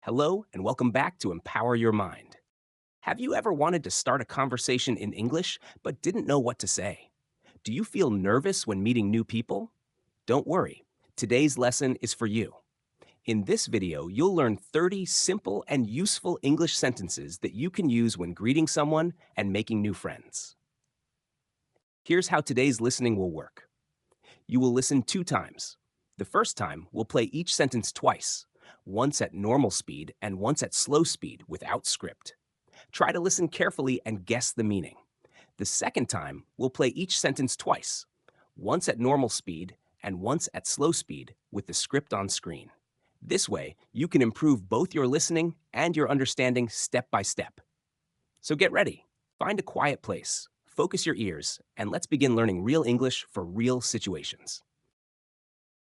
Hello, and welcome back to Empower Your Mind. Have you ever wanted to start a conversation in English but didn't know what to say? Do you feel nervous when meeting new people? Don't worry, today's lesson is for you. In this video, you'll learn 30 simple and useful English sentences that you can use when greeting someone and making new friends. Here's how today's listening will work. You will listen 2 times. The first time, we'll play each sentence twice, once at normal speed and once at slow speed without script. Try to listen carefully and guess the meaning. The second time, we'll play each sentence twice, once at normal speed and once at slow speed with the script on screen. This way, you can improve both your listening and your understanding step by step. So get ready. Find a quiet place, focus your ears, and let's begin learning real English for real situations.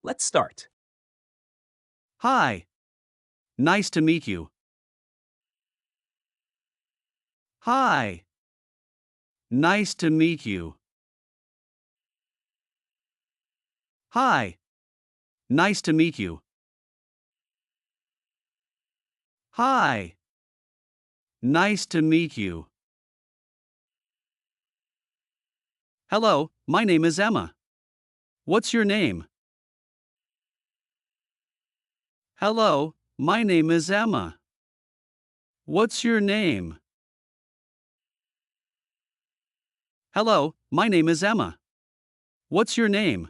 Let's start. Hi. Nice to meet you. Hi. Nice to meet you. Hi. Nice to meet you. Hi. Nice to meet you. Hello, my name is Emma. What's your name? Hello, my name is Emma. What's your name? Hello, my name is Emma. What's your name?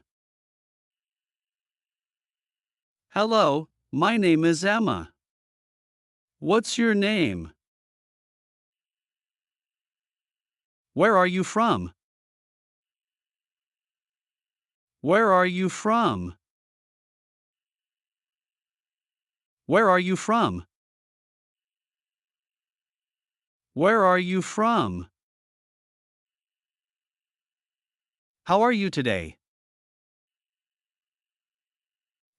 Hello, my name is Emma. What's your name? Where are you from? Where are you from? Where are you from? Where are you from? How are you today?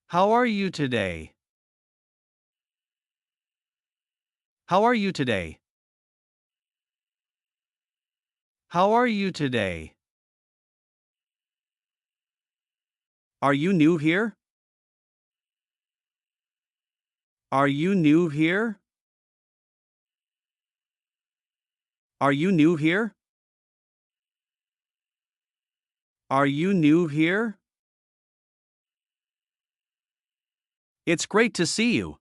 How are you today? How are you today? How are you today? Are you new here? Are you new here? Are you new here? Are you new here? It's great to see you.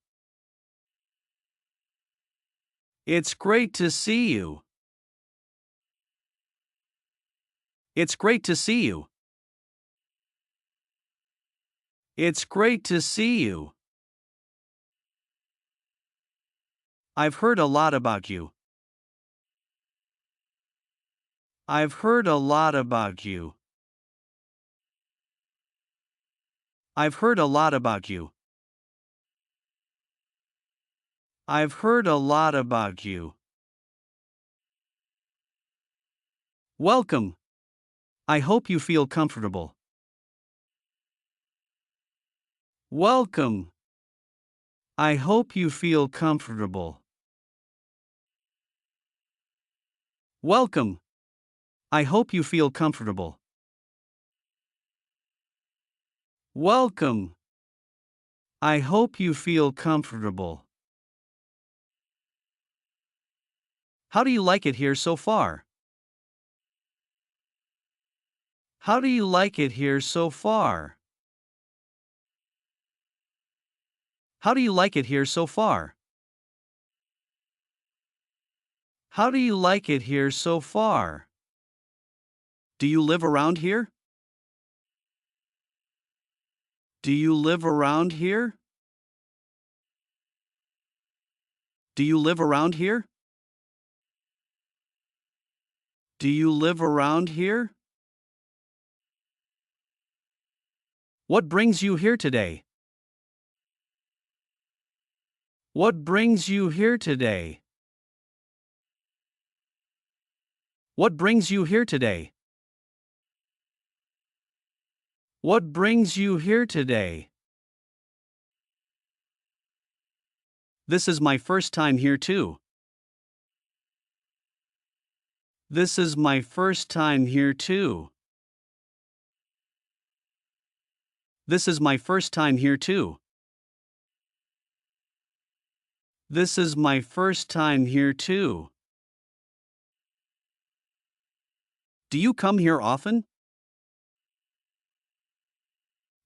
It's great to see you. It's great to see you. It's great to see you. I've heard a lot about you. I've heard a lot about you. I've heard a lot about you. I've heard a lot about you. Welcome. I hope you feel comfortable. Welcome. I hope you feel comfortable. Welcome. I hope you feel comfortable. Welcome. I hope you feel comfortable. How do you like it here so far? How do you like it here so far? How do you like it here so far? How do you like it here so far? Do you live around here? Do you live around here? Do you live around here? Do you live around here? What brings you here today? What brings you here today? What brings you here today? What brings you here today? This is my first time here too. This is my first time here too. This is my first time here too. This is my first time here too. Do you come here often?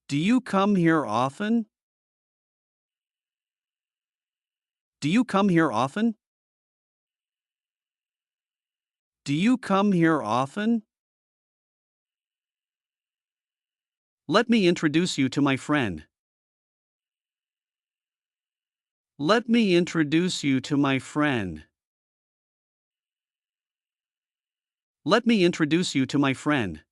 Do you come here often? Do you come here often? Do you come here often? Let me introduce you to my friend. Let me introduce you to my friend. Let me introduce you to my friend.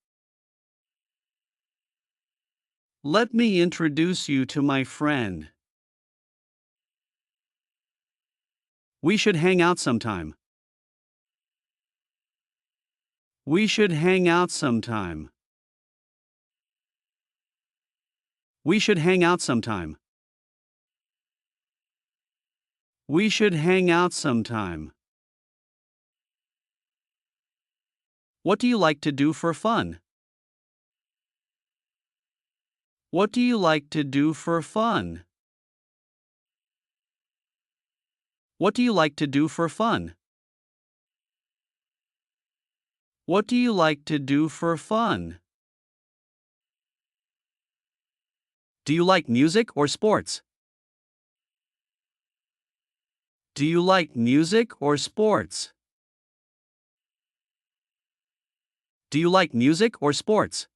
Let me introduce you to my friend. We should hang out sometime. We should hang out sometime. We should hang out sometime. We should hang out sometime. What do you like to do for fun? What do you like to do for fun? What do you like to do for fun? What do you like to do for fun? Do you like music or sports? Do you like music or sports? Do you like music or sports?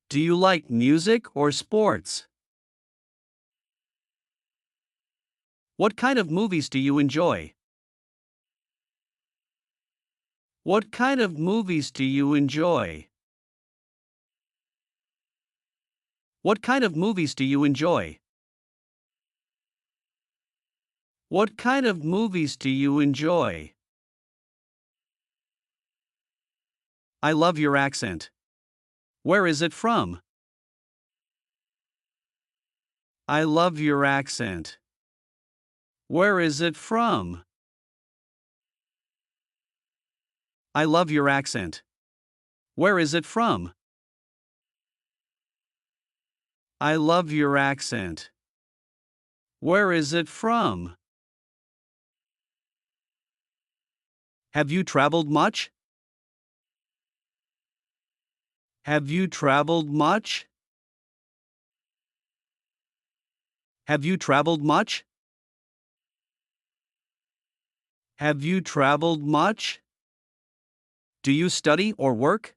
Do you like music or sports? What kind of movies do you enjoy? What kind of movies do you enjoy? What kind of movies do you enjoy? What kind of movies do you enjoy? I love your accent. Where is it from? I love your accent. Where is it from? I love your accent. Where is it from? I love your accent. Where is it from? Have you traveled much? Have you traveled much? Have you traveled much? Have you traveled much? Do you study or work?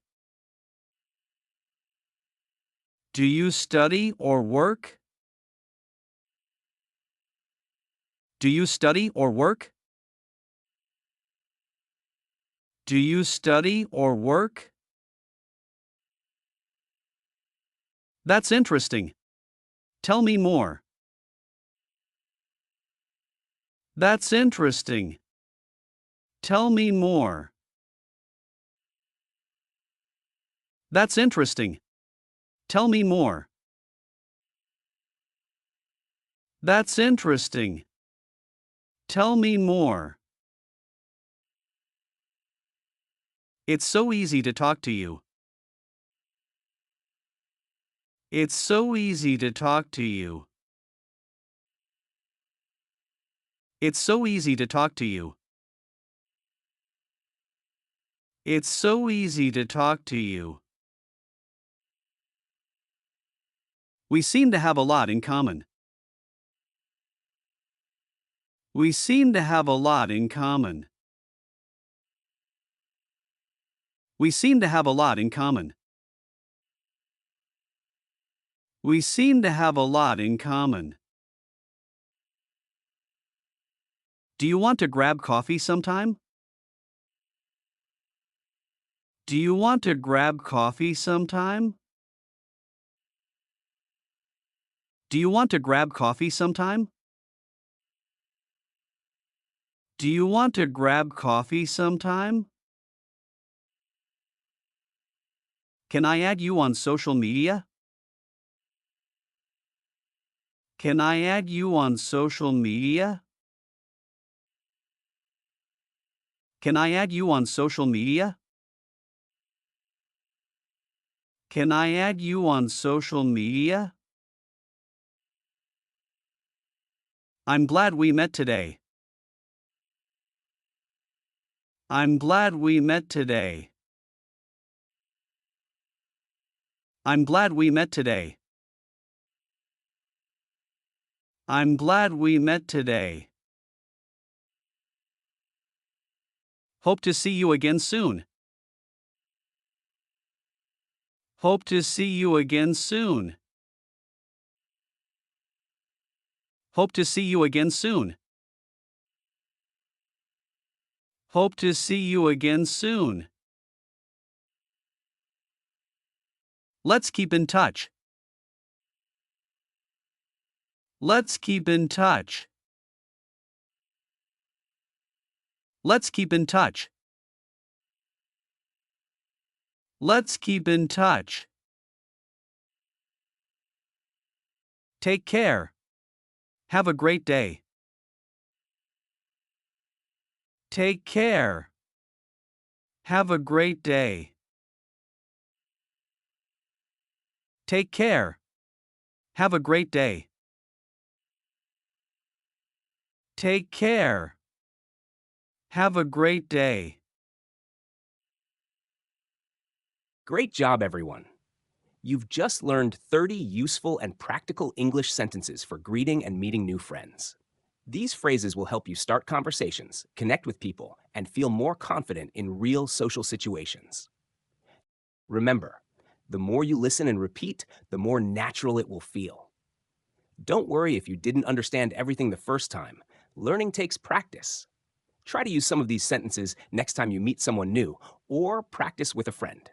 Do you study or work? Do you study or work? Do you study or work? That's interesting. Tell me more. That's interesting. Tell me more. That's interesting. Tell me more. That's interesting. Tell me more. It's so easy to talk to you. It's so easy to talk to you. It's so easy to talk to you. It's so easy to talk to you. We seem to have a lot in common. We seem to have a lot in common. We seem to have a lot in common. We seem to have a lot in common. Do you want to grab coffee sometime? Do you want to grab coffee sometime? Do you want to grab coffee sometime? Do you want to grab coffee sometime? Can I add you on social media? Can I add you on social media? Can I add you on social media? Can I add you on social media? I'm glad we met today. I'm glad we met today. I'm glad we met today. I'm glad we met today. Hope to see you again soon. Hope to see you again soon. Hope to see you again soon. Hope to see you again soon. Let's keep in touch. Let's keep in touch. Let's keep in touch. Let's keep in touch. Take care. Have a great day. Take care. Have a great day. Take care. Have a great day. Take care. Have a great day. Great job, everyone. You've just learned 30 useful and practical English sentences for greeting and meeting new friends. These phrases will help you start conversations, connect with people, and feel more confident in real social situations. Remember, the more you listen and repeat, the more natural it will feel. Don't worry if you didn't understand everything the first time. Learning takes practice. Try to use some of these sentences next time you meet someone new or practice with a friend.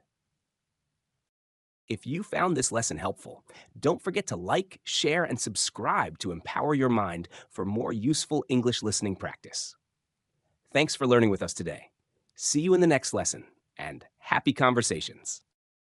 If you found this lesson helpful, don't forget to like, share, and subscribe to empower your mind for more useful English listening practice. Thanks for learning with us today. See you in the next lesson, and happy conversations.